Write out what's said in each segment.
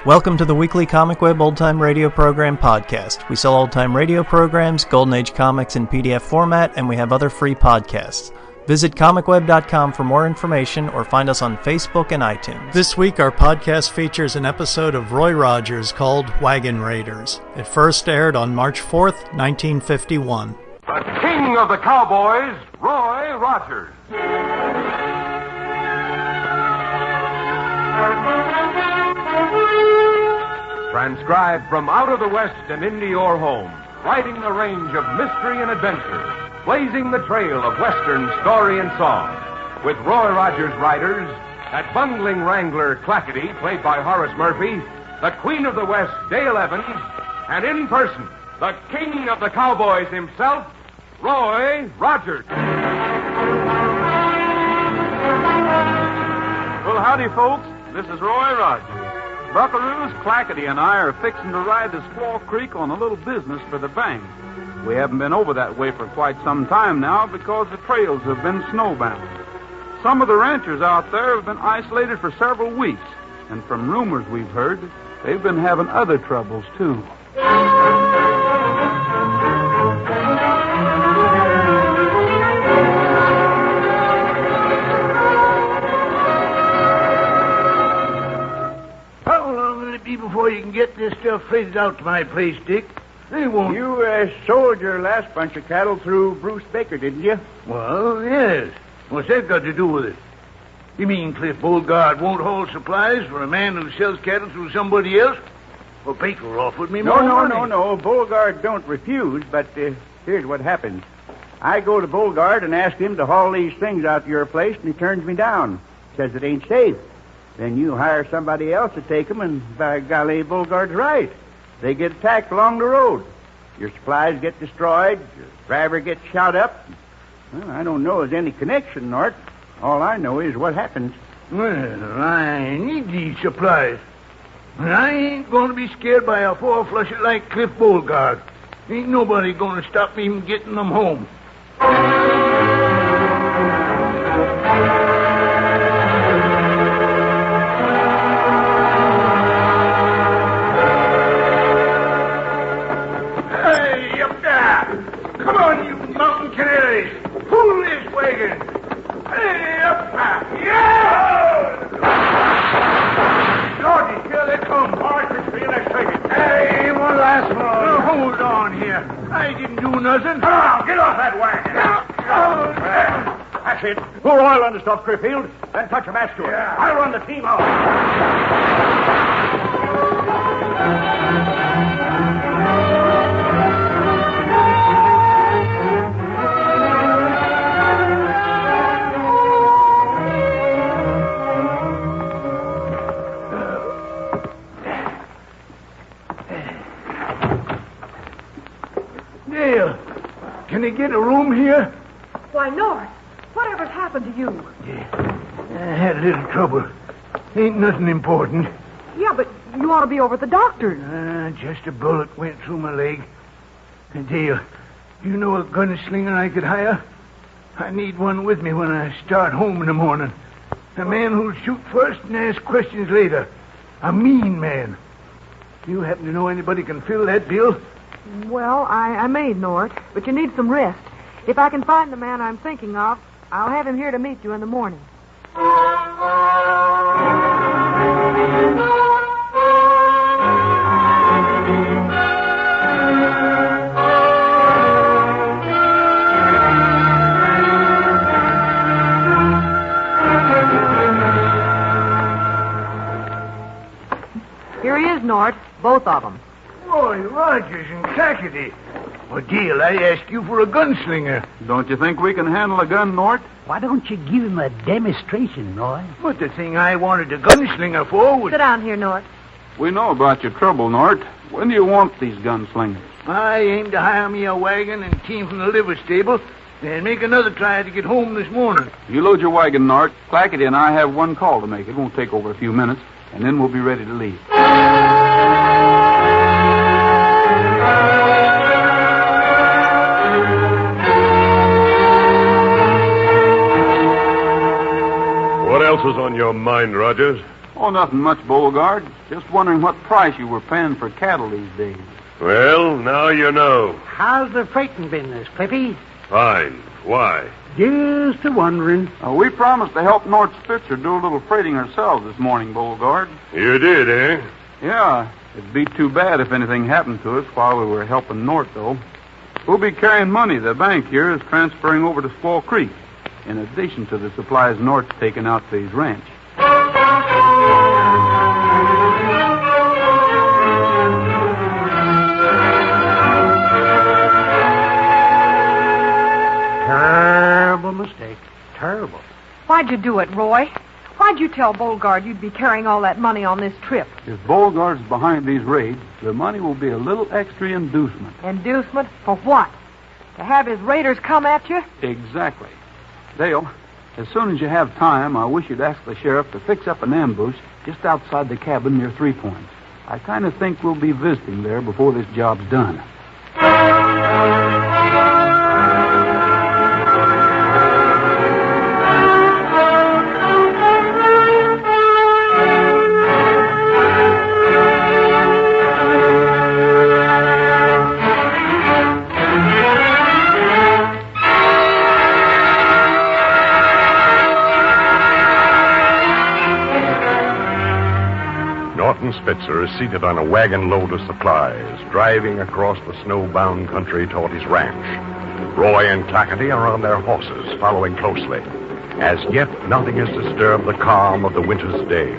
Welcome to the weekly Comic Web Old Time Radio Program podcast. We sell old time radio programs, Golden Age comics in PDF format, and we have other free podcasts. Visit comicweb.com for more information or find us on Facebook and iTunes. This week, our podcast features an episode of Roy Rogers called Wagon Raiders. It first aired on March 4th, 1951. The king of the cowboys, Roy Rogers. Transcribed from out of the West and into your home, riding the range of mystery and adventure, blazing the trail of Western story and song, with Roy Rogers' riders, that bungling wrangler Clackety, played by Horace Murphy, the Queen of the West, Dale Evans, and in person, the king of the cowboys himself, Roy Rogers. Well, howdy, folks. This is Roy Rogers. Buckaroos, Clackety and I are fixing to ride to Squaw Creek on a little business for the bank. We haven't been over that way for quite some time now because the trails have been snowbound. Some of the ranchers out there have been isolated for several weeks, and from rumors we've heard, they've been having other troubles, too. Before you can get this stuff freighted out to my place, Dick. They won't. You sold your last bunch of cattle through Bruce Baker, didn't you? Well, yes. What's that got to do with it? You mean Cliff Beauregard won't haul supplies for a man who sells cattle through somebody else? Well, Baker offered me more money. No. Beauregard don't refuse, but here's what happens. I go to Beauregard and ask him to haul these things out to your place, and he turns me down. Says it ain't safe. Then you hire somebody else to take them, and by golly, Beauregard's right. They get attacked along the road. Your supplies get destroyed. Your driver gets shot up. Well, I don't know there's any connection, Nort. All I know is what happens. Well, I need these supplies. And I ain't going to be scared by a four-flusher like Cliff Beauregard. Ain't nobody going to stop me from getting them home. Pull this wagon. Hey, up, yeah! Georgie, here they come. Horses for your next wagon. Hey, one last one. Hold on here. I didn't do nothing. Come on, get off that wagon. That's it. Pour oil on the stuff, Crayfield. Then touch a match to it. Yeah. I'll run the team out. Can they get a room here? Why, North, whatever's happened to you? Yeah, I had a little trouble. Ain't nothing important. Yeah, but you ought to be over at the doctor's. Just a bullet went through my leg. Dale, you know a gunslinger I could hire? I need one with me when I start home in the morning. A man who'll shoot first and ask questions later. A mean man. You happen to know anybody can fill that bill? Well, I may, Nort, but you need some rest. If I can find the man I'm thinking of, I'll have him here to meet you in the morning. Here he is, Nort, both of them. Roy Rogers and Clackety. Well, Dale, I asked you for a gunslinger. Don't you think we can handle a gun, Nort? Why don't you give him a demonstration, Roy? But the thing I wanted a gunslinger for was... Sit down here, Nort. We know about your trouble, Nort. When do you want these gunslingers? I aim to hire me a wagon and team from the liver stable, then make another try to get home this morning. You load your wagon, Nort. Clackety and I have one call to make. It won't take over a few minutes, and then we'll be ready to leave. What else is on your mind, Rogers? Oh, nothing much, Beauregard. Just wondering what price you were paying for cattle these days. Well, now you know. How's the freighting business, Clippy? Fine. Why? Just a-wondering. We promised to help Nort Spitzer do a little freighting ourselves this morning, Beauregard. You did, eh? Yeah, it'd be too bad if anything happened to us while we were helping Nort, though. We'll be carrying money the bank here is transferring over to Squaw Creek, in addition to the supplies Nort's taking out to his ranch. Terrible mistake. Terrible. Why'd you do it, Roy? Why'd you tell Beauregard you'd be carrying all that money on this trip? If Beauregard's behind these raids, the money will be a little extra inducement. Inducement? For what? To have his raiders come at you? Exactly. Dale, as soon as you have time, I wish you'd ask the sheriff to fix up an ambush just outside the cabin near 3 Points. I kind of think we'll be visiting there before this job's done. Spitzer is seated on a wagon load of supplies, driving across the snow-bound country toward his ranch. Roy and Clackety are on their horses, following closely. As yet, nothing has disturbed the calm of the winter's day.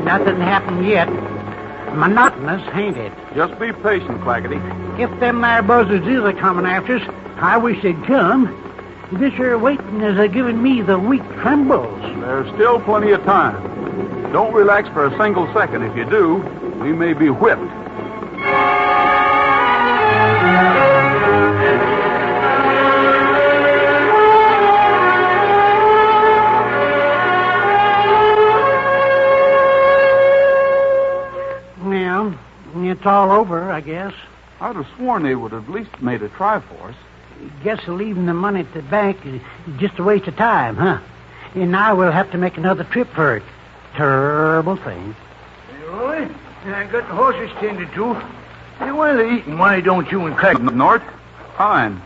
Nothing happened yet. Monotonous, ain't it? Just be patient, Clackety. If them there buzzards is a-coming after us, I wish they'd come. This here waiting is a-giving me the weak trembles. There's still plenty of time. Don't relax for a single second. If you do, we may be whipped. It's all over, I guess. I'd have sworn they would have at least made a try for us. Guess leaving the money at the bank is just a waste of time, huh? And now we'll have to make another trip for it. Terrible thing. Hey, Roy, I got the horses tended to. Hey, while they're eating, why don't you and Craig... Nort? Fine.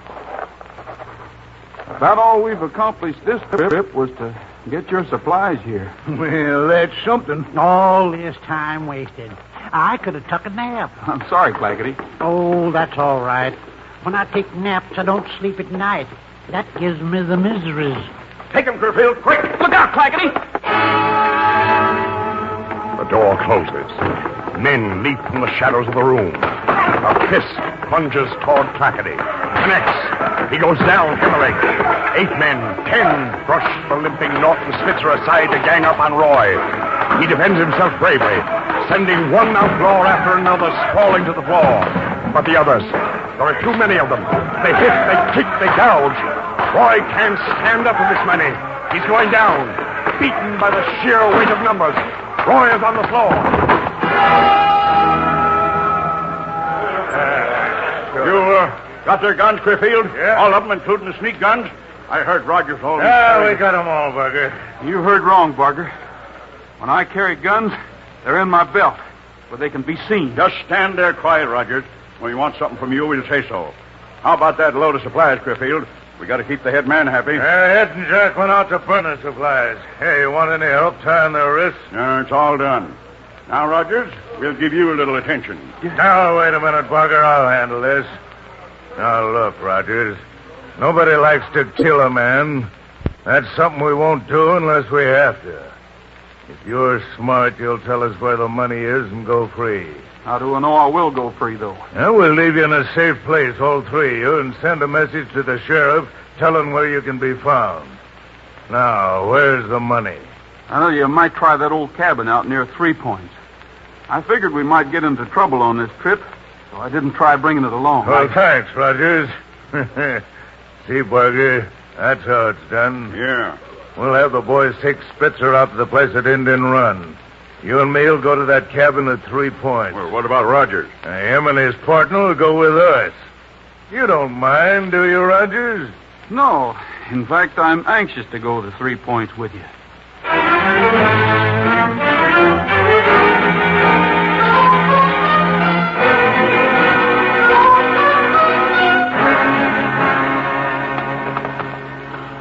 About all we've accomplished this trip was to get your supplies here. Well, that's something. All this time wasted. I could have took a nap. I'm sorry, Clackety. Oh, that's all right. When I take naps, I don't sleep at night. That gives me the miseries. Take him, Kerfield, quick! Look out, Clackety! The door closes. Men leap from the shadows of the room. A fist plunges toward Clackety. Connects. He goes down heavily. 8 men, 10, brush the limping Norton Spitzer aside to gang up on Roy. He defends himself bravely, sending one outlaw after another sprawling to the floor. But the others, there are too many of them. They hit, they kick, they gouge. Roy can't stand up with this many. He's going down, beaten by the sheer weight of numbers. Roy is on the floor. You got their guns, Crayfield? Yeah. All of them, including the sneak guns? I heard Rogers all... Yeah, we got them all, Bugger. You heard wrong, Barger. When I carry guns, they're in my belt, where they can be seen. Just stand there quiet, Rogers. When we want something from you, we'll say so. How about that load of supplies, Crayfield? We got to keep the head man happy. Ed and Jack went out to burn the supplies. Hey, you want any help tying their wrists? No, it's all done. Now, Rogers, we'll give you a little attention. Now, wait a minute, Bugger. I'll handle this. Now, look, Rogers. Nobody likes to kill a man. That's something we won't do unless we have to. If you're smart, you'll tell us where the money is and go free. How do I know I will go free, though? And we'll leave you in a safe place, all 3 of you, and send a message to the sheriff telling where you can be found. Now, where's the money? I know you might try that old cabin out near 3 Points. I figured we might get into trouble on this trip, so I didn't try bringing it along. Well, thanks, Rogers. See, Bugger, that's how it's done. Yeah. We'll have the boys take Spitzer out to the place at Indian Run. You and me'll go to that cabin at 3 Points. Well, what about Rogers? Him and his partner will go with us. You don't mind, do you, Rogers? No. In fact, I'm anxious to go to 3 Points with you.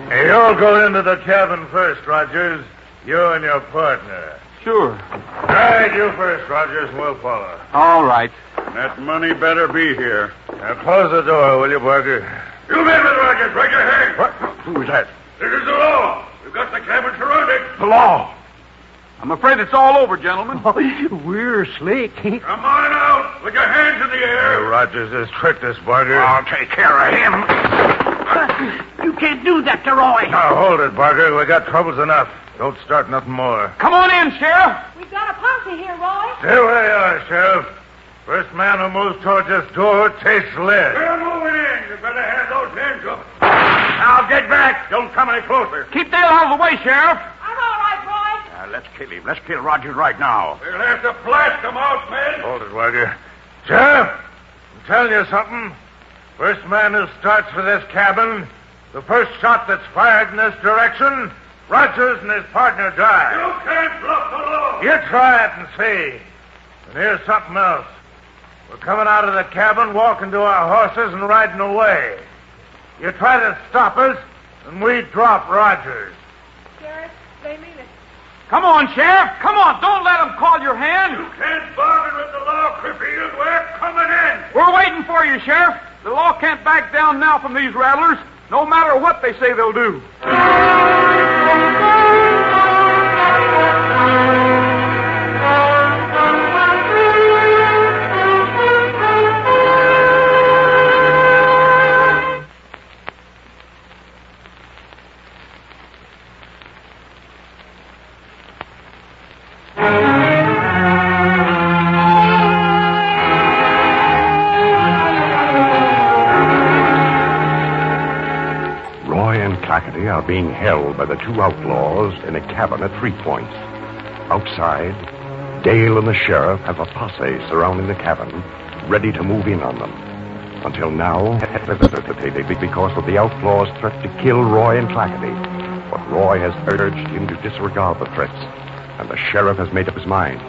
Hey, you'll go into the cabin first, Rogers. You and your partner. Sure. All right, you first, Rogers, and we'll follow. All right. That money better be here. Now, close the door, will you, Barker? You men with Rogers, raise your hand. What? Who's that? This is the law. We've got the cabin surrounded. The law. I'm afraid it's all over, gentlemen. We're slick. Come on out with your hands in the Hey, air. Rogers has tricked us, Barker. I'll take care of him. You can't do that to Roy. Now, hold it, Barker. We got troubles enough. Don't start nothing more. Come on in, Sheriff. We've got a posse here, Roy. Stay where you are, Sheriff. First man who moves towards this door tastes lead. We're moving in. You better have those hands up. Now get back. Don't come any closer. Keep Dale out of the way, Sheriff. I'm all right, Roy. Now, let's kill him. Let's kill Rogers right now. We'll have to blast him out, men. Hold it, Barker. Sheriff, I'm telling you something. First man who starts for this cabin, the first shot that's fired in this direction, Rogers and his partner die. You can't bluff the law. You try it and see. And here's something else. We're coming out of the cabin, walking to our horses, and riding away. You try to stop us, and we drop Rogers. Sheriff, they mean it. Come on, Sheriff. Come on. Don't let them call your hand. You can't bargain with the law, Clifford. We're coming in. We're waiting for you, Sheriff. The law can't back down now from these rattlers, no matter what they say they'll do. Are being held by the two outlaws in a cabin at 3 Points. Outside, Dale and the sheriff have a posse surrounding the cabin, ready to move in on them. Until now, because of the outlaws' threat to kill Roy and Clackety. But Roy has urged him to disregard the threats, and the sheriff has made up his mind.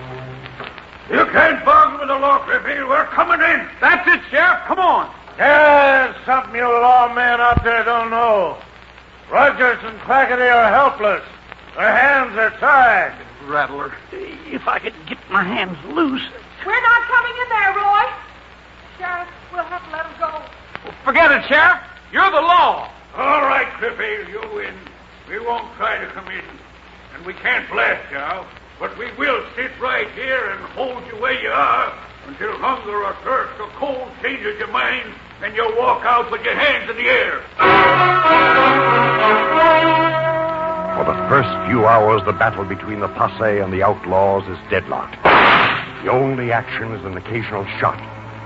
You can't bargain with the law, Clifford. We're coming in. That's it, Sheriff. Come on. There's something you lawmen out there don't know. Rogers and Clackety are helpless. Their hands are tied. Rattler. If I could get my hands loose. We're not coming in there, Roy. Sheriff, we'll have to let him go. Forget it, Sheriff. You're the law. All right, Clifford, you win. We won't try to come in. And we can't blast you out. But we will sit right here and hold you where you are until hunger or thirst or cold changes your mind and you walk out with your hands in the air. For the first few hours, the battle between the posse and the outlaws is deadlocked. The only action is an occasional shot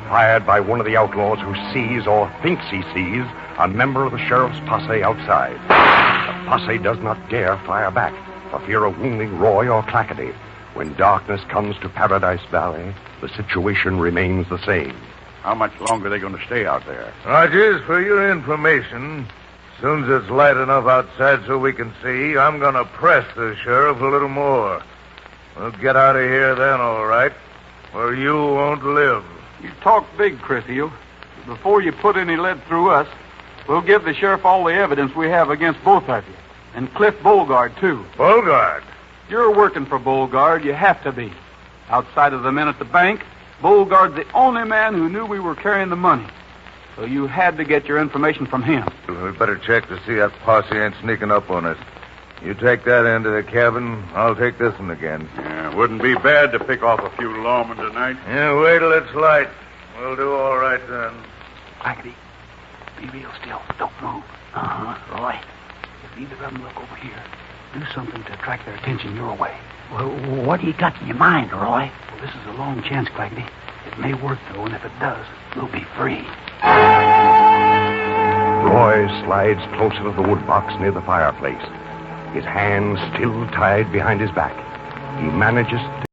fired by one of the outlaws who sees or thinks he sees a member of the sheriff's posse outside. The posse does not dare fire back for fear of wounding Roy or Clackety. When darkness comes to Paradise Valley, the situation remains the same. How much longer are they going to stay out there? Rogers, for your information, as soon as it's light enough outside so we can see, I'm going to press the sheriff a little more. We'll get out of here then, all right, or you won't live. You talk big, Chrisfield. Before you put any lead through us, we'll give the sheriff all the evidence we have against both of you. And Cliff Beauregard, too. Beauregard? You're working for Beauregard. You have to be. Outside of the men at the bank, Beauregard's the only man who knew we were carrying the money. So you had to get your information from him. We better check to see that posse ain't sneaking up on us. You take that end of the cabin, I'll take this one again. Yeah, wouldn't be bad to pick off a few lawmen tonight. Yeah, wait till it's light. We'll do all right then. Clackety, be real still. Don't move. Roy, if either of them look over here, do something to attract their attention your way. Well, what do you got in your mind, Roy? Well, this is a long chance, Clackety. It may work, though, and if it does, we'll be free. Roy slides closer to the woodbox near the fireplace, his hands still tied behind his back. He manages to